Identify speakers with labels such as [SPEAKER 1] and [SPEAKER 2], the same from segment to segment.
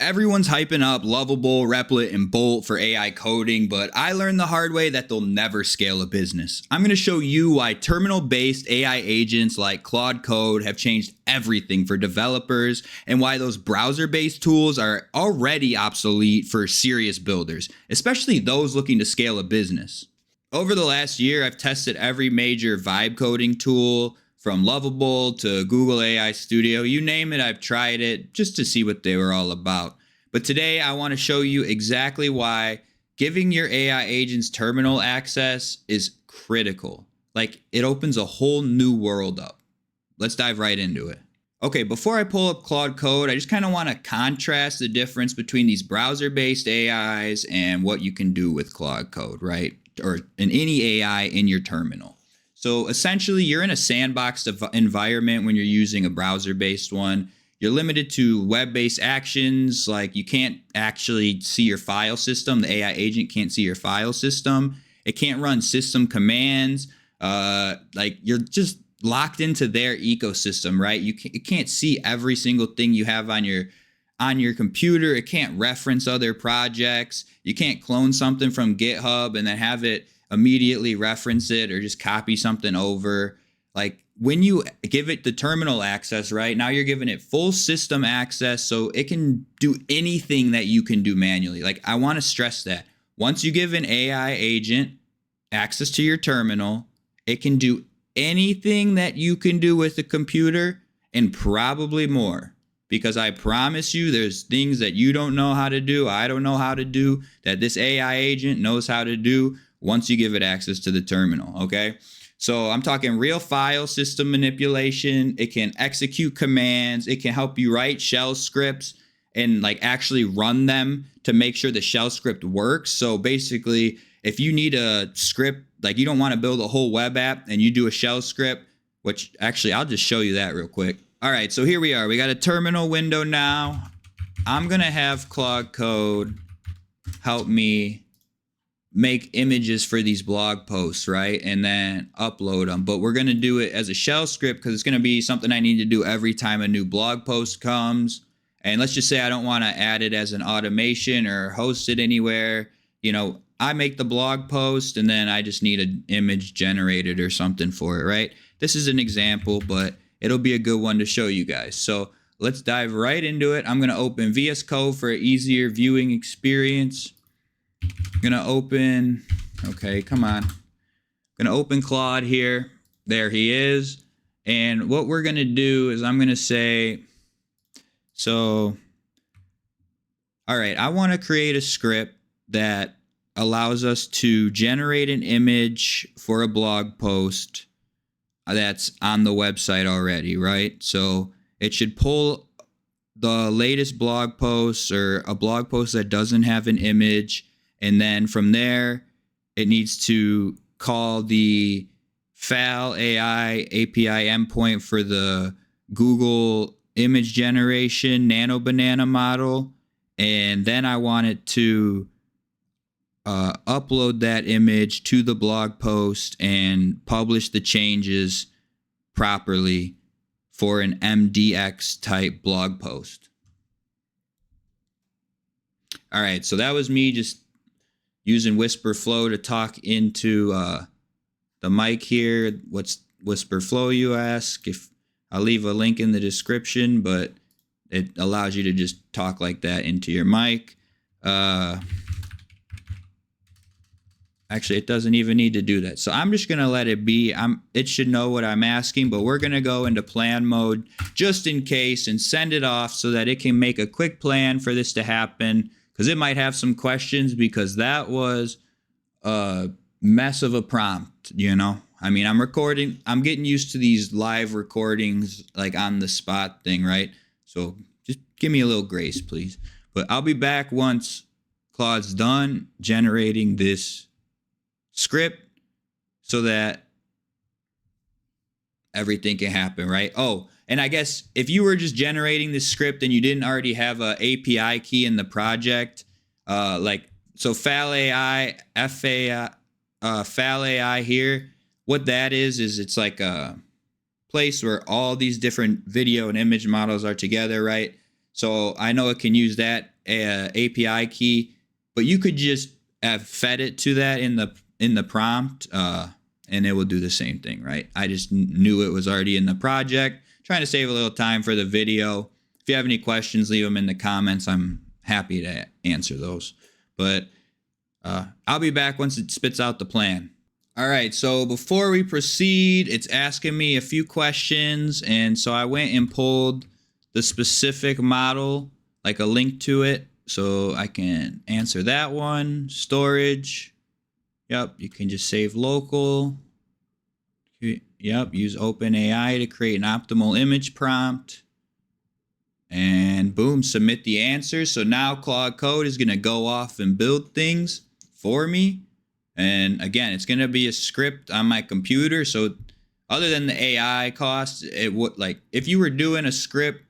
[SPEAKER 1] Everyone's hyping up Lovable, Replit, and Bolt for AI coding, but I learned the hard way that they'll never scale a business. I'm going to show you why terminal-based AI agents like Claude Code have changed everything for developers and why those browser-based tools are already obsolete for serious builders, especially those looking to scale a business. Over the last year, I've tested every major vibe coding tool, from Lovable to Google AI Studio, you name it, I've tried it just to see what they were all about. But today I want to show you exactly why giving your AI agents terminal access is critical. Like, it opens a whole new world up. Let's dive right into it. Okay, before I pull up Claude Code, I just kind of want to contrast the difference between these browser-based AIs and what you can do with Claude Code, right? Or in any AI in your terminal. So essentially, you're in a sandbox environment when you're using a browser-based one. You're limited to web-based actions, like you can't actually see your file system. The AI agent can't see your file system. It can't run system commands. Like, you're just locked into their ecosystem, right? It can't see every single thing you have on your computer. It can't reference other projects. You can't clone something from GitHub and then have it immediately reference it or just copy something over. Like, when you give it the terminal access, right, now you're giving it full system access so it can do anything that you can do manually. Like, I want to stress that once you give an AI agent access to your terminal, it can do anything that you can do with a computer and probably more. Because I promise you, there's things that you don't know how to do, I don't know how to do, that this AI agent knows how to do once you give it access to the terminal, okay? So I'm talking real file system manipulation. It can execute commands. It can help you write shell scripts and like actually run them to make sure the shell script works. So basically, if you need a script, like you don't want to build a whole web app and you do a shell script, which actually I'll just show you that real quick. All right, so here we are. We got a terminal window now. I'm gonna have Claude Code help me make images for these blog posts, right? And then upload them. But we're going to do it as a shell script because it's going to be something I need to do every time a new blog post comes. And let's just say I don't want to add it as an automation or host it anywhere. You know, I make the blog post and then I just need an image generated or something for it, right? This is an example, but it'll be a good one to show you guys. So let's dive right into it. I'm going to open VS Code for an easier viewing experience. I'm gonna open, okay, come on. I'm gonna open Claude here. There he is. And what we're gonna do is I'm gonna say, so, all right, I wanna create a script that allows us to generate an image for a blog post that's on the website already, right? So it should pull the latest blog posts or a blog post that doesn't have an image. And then from there, it needs to call the FAL AI API endpoint for the Google image generation nano banana model. And then I want it to upload that image to the blog post and publish the changes properly for an MDX type blog post. All right, so that was me just using Whisper Flow to talk into the mic here. What's Whisper Flow, you ask? If I'll leave a link in the description, but it allows you to just talk like that into your mic. Actually, it doesn't even need to do that. So I'm just gonna let it be. It should know what I'm asking, but we're gonna go into plan mode just in case and send it off so that it can make a quick plan for this to happen. Because it might have some questions, because that was a mess of a prompt, you know? I mean, I'm getting used to these live recordings, like on the spot thing, right? So just give me a little grace, please. But I'll be back once Claude's done generating this script so that everything can happen, right? Oh, and I guess if you were just generating this script and you didn't already have a API key in the project, so FAL AI, FAL AI here, what that is it's like a place where all these different video and image models are together, right? So I know it can use that API key, but you could just have fed it to that in the prompt, and it will do the same thing, right? I just knew it was already in the project. Trying to save a little time for the video. If you have any questions, leave them in the comments. I'm happy to answer those. But I'll be back once it spits out the plan. All right, so before we proceed, it's asking me a few questions, and so I went and pulled the specific model, like a link to it, so I can answer that one. Storage. Yep, you can just save local. Yep, use OpenAI to create an optimal image prompt. And boom, submit the answer. So now Claude Code is going to go off and build things for me. And again, it's going to be a script on my computer. So other than the AI costs, it would, like, if you were doing a script,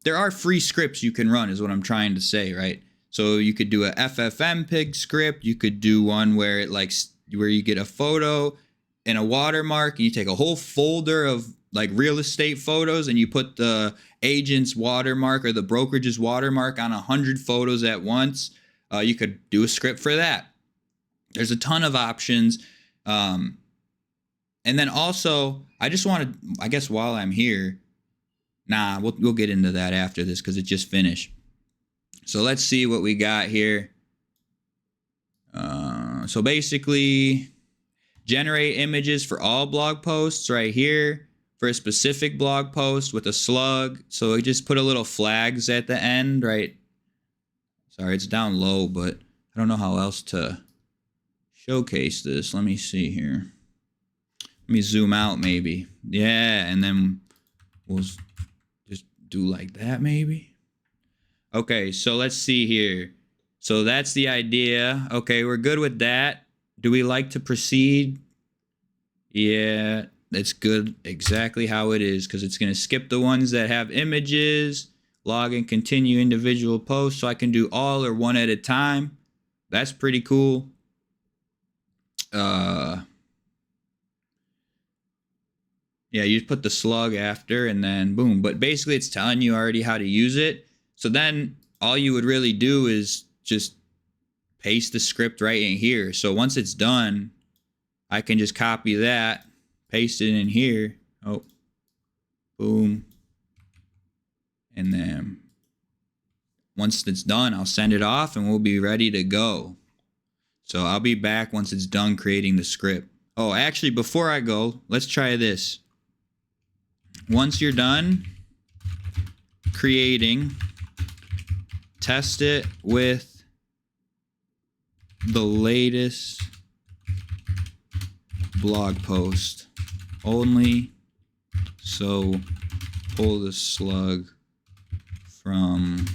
[SPEAKER 1] there are free scripts you can run is what I'm trying to say, right? So you could do a FFmpeg script. You could do one where it where you get a photo and a watermark, and you take a whole folder of like real estate photos and you put the agent's watermark or the brokerage's watermark on 100 photos at once. You could do a script for that. There's a ton of options. And then also, I just want to, I guess while I'm here, we'll get into that after this because it just finished. So let's see what we got here. So basically, generate images for all blog posts right here for a specific blog post with a slug. So we just put a little flags at the end, right? Sorry, it's down low, but I don't know how else to showcase this. Let me see here. Let me zoom out maybe. Yeah, and then we'll just do like that maybe. Okay, so let's see here. So that's the idea. Okay, we're good with that. Do we like to proceed? Yeah, it's good exactly how it is because it's going to skip the ones that have images, log and continue individual posts, so I can do all or one at a time. That's pretty cool. Yeah, you just put the slug after and then boom. But basically it's telling you already how to use it. So then all you would really do is just paste the script right in here. So once it's done, I can just copy that, paste it in here. Oh, boom. And then once it's done, I'll send it off and we'll be ready to go. So I'll be back once it's done creating the script. Oh, actually, before I go, let's try this. Once you're done creating, test it with the latest blog post only. So pull the slug from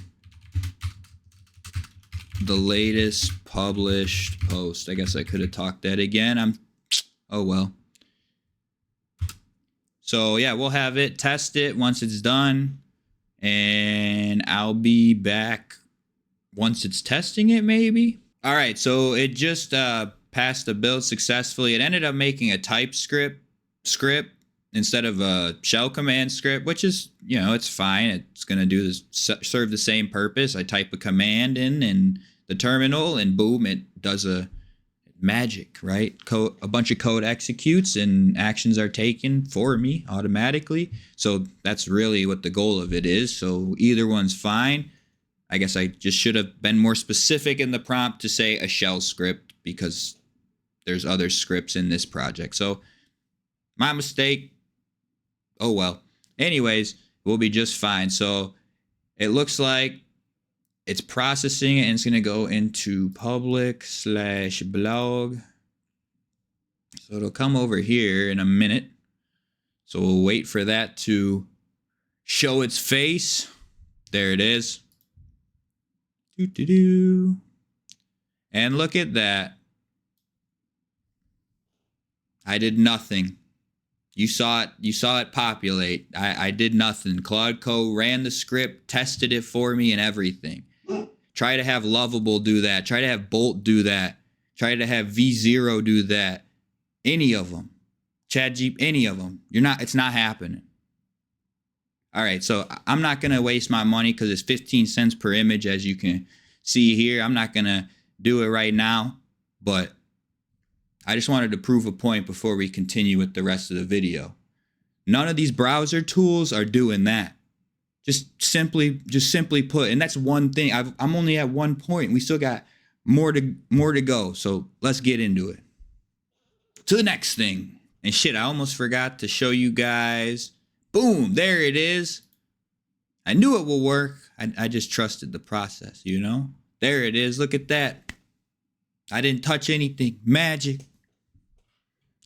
[SPEAKER 1] the latest published post. I guess I could have talked that again. Oh well. So yeah, we'll have it, test it once it's done, and I'll be back once it's testing it maybe. All right, so it just passed the build successfully. It ended up making a TypeScript script instead of a shell command script, which is, you know, it's fine. It's going to do this, serve the same purpose. I type a command in the terminal and boom, it does a magic, right? A bunch of code executes and actions are taken for me automatically. So that's really what the goal of it is. So either one's fine. I guess I just should have been more specific in the prompt to say a shell script because there's other scripts in this project. So my mistake. Oh well. Anyways, we'll be just fine. So it looks like it's processing and it's going to go into public/blog. So it'll come over here in a minute. So we'll wait for that to show its face. There it is. And look at that. I did nothing. You saw it populate. I did nothing. Claude Code ran the script, tested it for me and everything. Try to have Lovable do that. Try to have Bolt do that. Try to have V0 do that. Any of them. ChatGPT, any of them. It's not happening. All right, so I'm not going to waste my money because it's 15 cents per image, as you can see here. I'm not going to do it right now, but I just wanted to prove a point before we continue with the rest of the video. None of these browser tools are doing that. Just simply put, and that's one thing. I'm only at one point. We still got more to go. So let's get into it. To the next thing. And shit, I almost forgot to show you guys. Boom, there it is. I knew it will work. I just trusted the process, you know? There it is. Look at that. I didn't touch anything. Magic.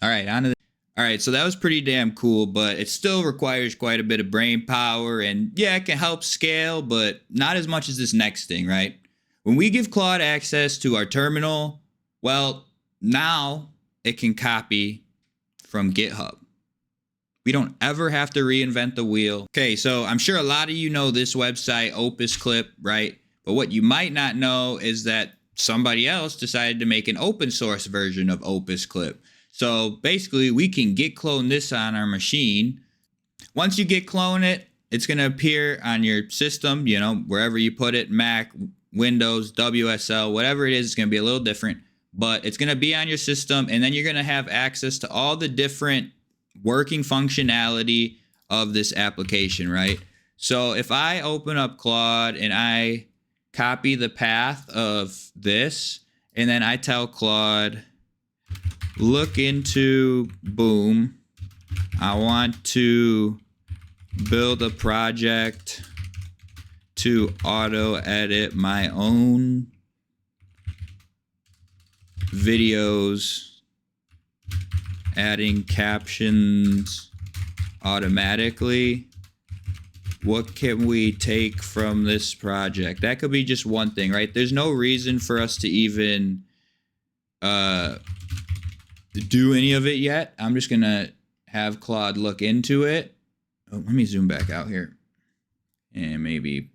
[SPEAKER 1] All right, on to the. All right, so that was pretty damn cool, but it still requires quite a bit of brain power. And yeah, it can help scale, but not as much as this next thing, right? When we give Claude access to our terminal, well, now it can copy from GitHub. We don't ever have to reinvent the wheel. Okay, so I'm sure a lot of you know this website, Opus Clip, right? But what you might not know is that somebody else decided to make an open source version of Opus Clip. So basically, we can git clone this on our machine. Once you git clone it, it's going to appear on your system, you know, wherever you put it, Mac, Windows, WSL, whatever it is, it's going to be a little different. But it's going to be on your system, and then you're going to have access to all the different working functionality of this application, right? So if I open up Claude and I copy the path of this, and then I tell Claude, look into Boom. I want to build a project to auto edit my own videos, adding captions automatically. What can we take from this project? That could be just one thing, right? There's no reason for us to even do any of it yet. I'm just gonna have Claude look into it. Oh, let me zoom back out here. And maybe,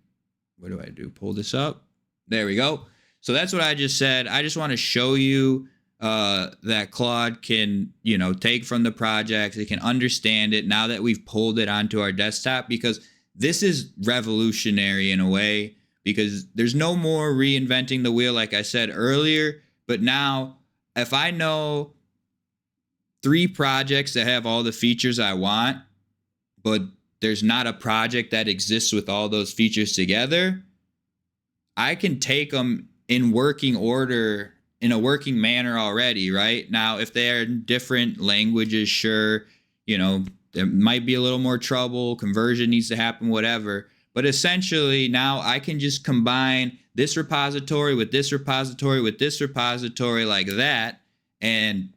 [SPEAKER 1] what do I do? Pull this up. There we go. So that's what I just said. I just want to show you that Claude can, you know, take from the project. It can understand it now that we've pulled it onto our desktop, because this is revolutionary in a way, because there's no more reinventing the wheel, like I said earlier. But now, if I know 3 projects that have all the features I want, but there's not a project that exists with all those features together, I can take them in working order, in a working manner already, right? Now, if they are in different languages, sure, you know, there might be a little more trouble, conversion needs to happen, whatever. But essentially, now I can just combine this repository with this repository with this repository like that, and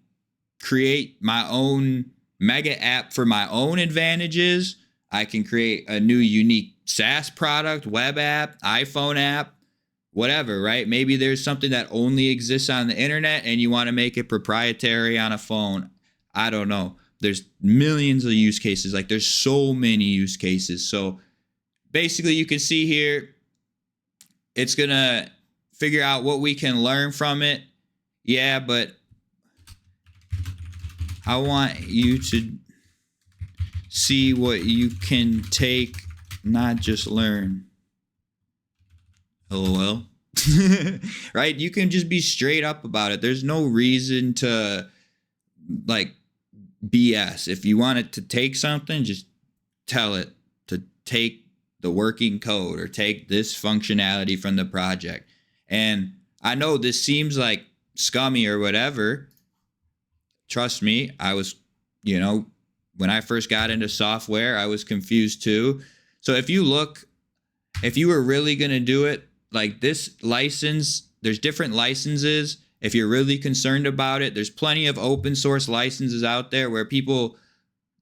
[SPEAKER 1] create my own mega app for my own advantages. I can create a new unique SaaS product, web app, iPhone app, whatever, right? Maybe there's something that only exists on the internet and you want to make it proprietary on a phone. I don't know. There's millions of use cases. Like, there's so many use cases. So basically, you can see here, it's going to figure out what we can learn from it. Yeah, but I want you to see what you can take, not just learn. LOL. Right? You can just be straight up about it. There's no reason to, like, BS. If you want it to take something, just tell it to take the working code or take this functionality from the project. And I know this seems like scummy or whatever. Trust me, I was, you know, when I first got into software, I was confused too. So if you were really going to do it, like this license, there's different licenses. If you're really concerned about it, there's plenty of open source licenses out there where people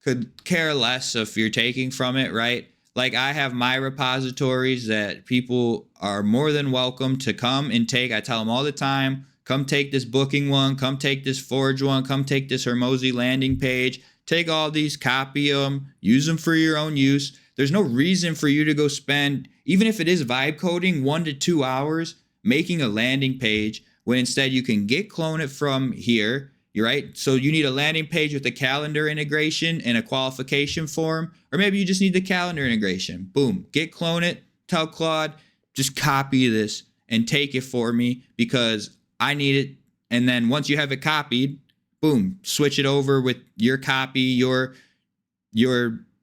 [SPEAKER 1] could care less if you're taking from it, right? Like, I have my repositories that people are more than welcome to come and take. I tell them all the time, come take this booking one, come take this Forge one, come take this Hermosi landing page, take all these, copy them, use them for your own use. There's no reason for you to go spend, even if it is vibe coding, 1 to 2 hours making a landing page, when instead you can git clone it from here, You're right. So you need a landing page with a calendar integration and a qualification form, or maybe you just need the calendar integration. Boom, git clone it, tell Claude, just copy this and take it for me because I need it. And then once you have it copied, boom, switch it over with your copy, your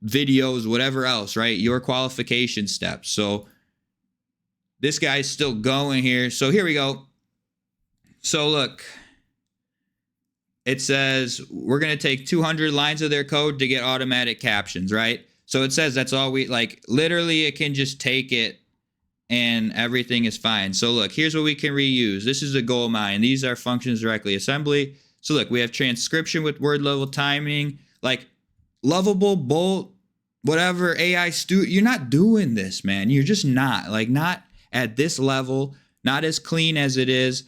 [SPEAKER 1] videos, whatever else, right? Your qualification steps. So this guy's still going here. So here we go. So look, it says we're going to take 200 lines of their code to get automatic captions, right? So it says that's all we like. Literally, it can just take it and everything is fine. So look, here's what we can reuse. This is a goal mine. These are functions directly assembly. So look, we have transcription with word level timing, like Lovable, Bolt, whatever, AI Studio. You're not doing this, man. You're just not. Like, not at this level, not as clean as it is.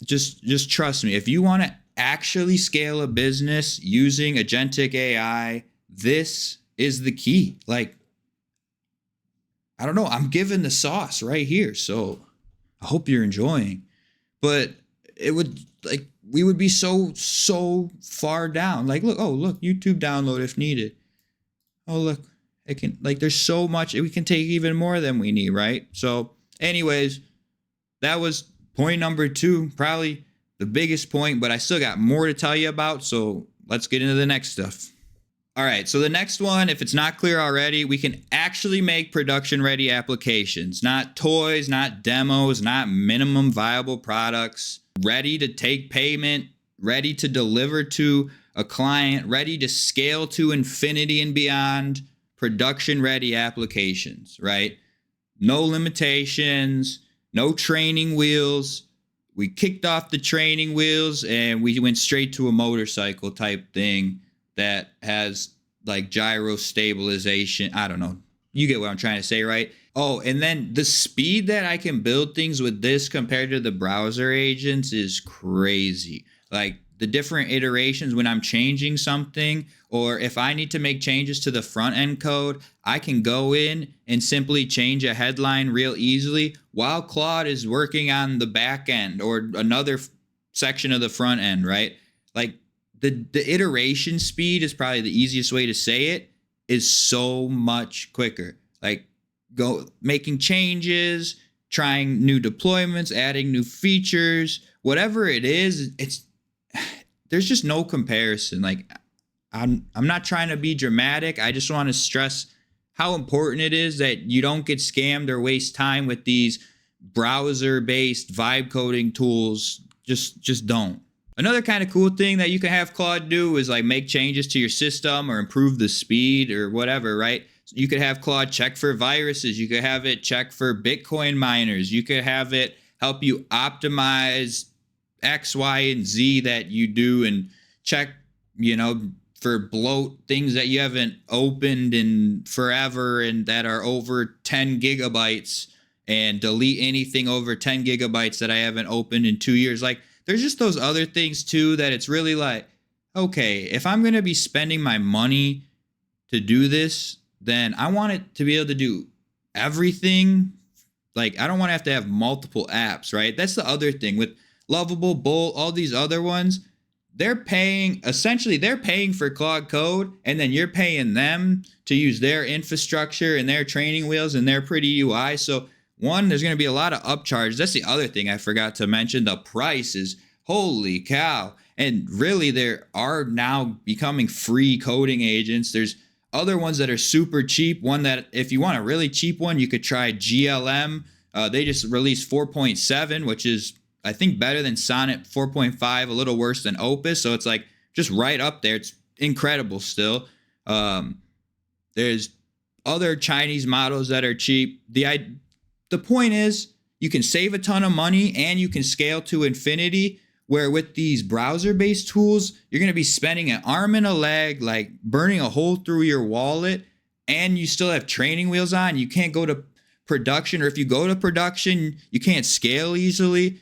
[SPEAKER 1] Just trust me. If you want to actually scale a business using agentic AI, this is the key. Like, I don't know. I'm giving the sauce right here. So I hope you're enjoying. But it would, like, we would be so far down. Like, look, oh, look, YouTube download if needed. Oh, look, it can, like, there's so much. We can take even more than we need, right? So anyways, that was point number 2, probably the biggest point, but I still got more to tell you about. So let's get into the next stuff. All right, so the next one, if it's not clear already, we can actually make production-ready applications, not toys, not demos, not minimum viable products, ready to take payment, ready to deliver to a client, ready to scale to infinity and beyond, production-ready applications, right? No limitations, no training wheels. We kicked off the training wheels and we went straight to a motorcycle type thing that has like gyro stabilization. I don't know. You get what I'm trying to say, right? Oh, and then the speed that I can build things with this compared to the browser agents is crazy. Like the different iterations when I'm changing something, or if I need to make changes to the front end code, I can go in and simply change a headline real easily while Claude is working on the back end or another section of the front end, right? Like the iteration speed is probably the easiest way to say it, is so much quicker. Like go making changes, trying new deployments, adding new features, whatever it is, there's just no comparison. Like I'm not trying to be dramatic. I just want to stress how important it is that you don't get scammed or waste time with these browser-based vibe coding tools. Just don't. Another kind of cool thing that you can have Claude do is like make changes to your system or improve the speed or whatever, right? You could have Claude check for viruses. You could have it check for Bitcoin miners. You could have it help you optimize X, Y, and Z that you do and check, for bloat, things that you haven't opened in forever and that are over 10 gigabytes, and delete anything over 10 gigabytes that I haven't opened in 2 years. Like, there's just those other things too that it's really like, okay, if I'm going to be spending my money to do this, then I want it to be able to do everything. Like, I don't want to have multiple apps, right? That's the other thing with Lovable, Bolt, all these other ones. They're paying for Claude Code, and then you're paying them to use their infrastructure and their training wheels and their pretty UI. So one, there's going to be a lot of upcharges. That's the other thing I forgot to mention. The price is, holy cow. And really, there are now becoming free coding agents. There's other ones that are super cheap. One that, if you want a really cheap one, you could try GLM. They just released 4.7, which is, I think, better than Sonnet 4.5, a little worse than Opus. So it's like just right up there. It's incredible still. There's other Chinese models that are cheap. The point is, you can save a ton of money and you can scale to infinity, where with these browser-based tools, you're going to be spending an arm and a leg, like burning a hole through your wallet, and you still have training wheels on. You can't go to production, or if you go to production, you can't scale easily.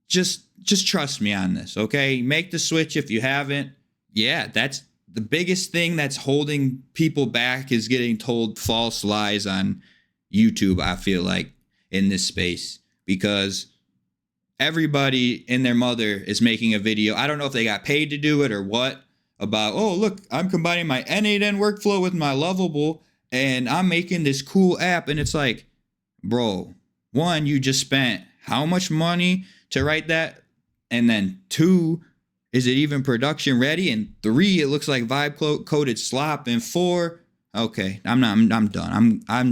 [SPEAKER 1] Just trust me on this, okay? Make the switch if you haven't. Yeah, that's the biggest thing that's holding people back, is getting told false lies on YouTube, I feel like, in this space. Because Everybody and their mother is making a video. I don't know if they got paid to do it or what, about, oh, look, I'm combining my N8N workflow with my Lovable and I'm making this cool app. And it's like, bro, one, you just spent how much money to write that? And then two, is it even production ready? And three, it looks like vibe coded slop. And four, okay, I'm done. I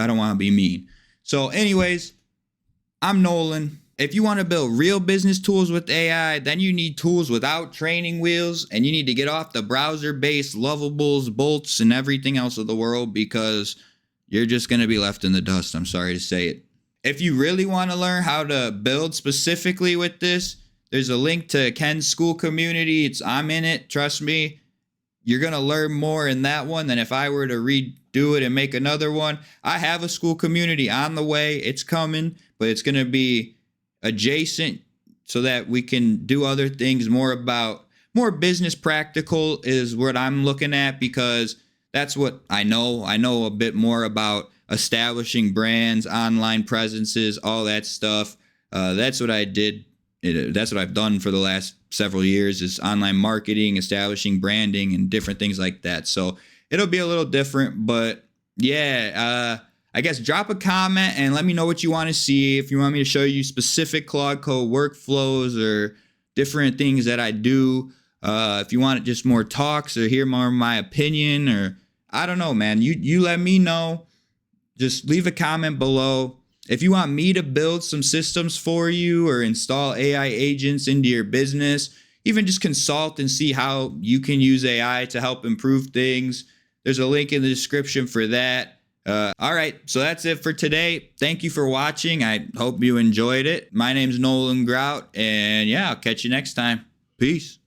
[SPEAKER 1] don't want to be mean. So anyways, I'm Nolan. If you want to build real business tools with AI, then you need tools without training wheels, and you need to get off the browser-based Lovables, Bolts, and everything else of the world, because you're just going to be left in the dust. I'm sorry to say it. If you really want to learn how to build specifically with this, there's a link to Ken's school community. I'm in it. Trust me. You're going to learn more in that one than if I were to redo it and make another one. I have a school community on the way. It's coming, but it's going to be adjacent so that we can do other things, more business practical is what I'm looking at, because that's what I know. I know a bit more about establishing brands, online presences, all that stuff. That's what I did. That's what I've done for the last several years, is online marketing, establishing branding, and different things like that. So it'll be a little different, but yeah, I guess drop a comment and let me know what you want to see. If you want me to show you specific Claude Code workflows or different things that I do. If you want just more talks or hear more of my opinion, or I don't know, man, you let me know. Just leave a comment below. If you want me to build some systems for you or install AI agents into your business, even just consult and see how you can use AI to help improve things, there's a link in the description for that. All right, so that's it for today. Thank you for watching. I hope you enjoyed it. My name's Nolan Grout, and yeah, I'll catch you next time. Peace.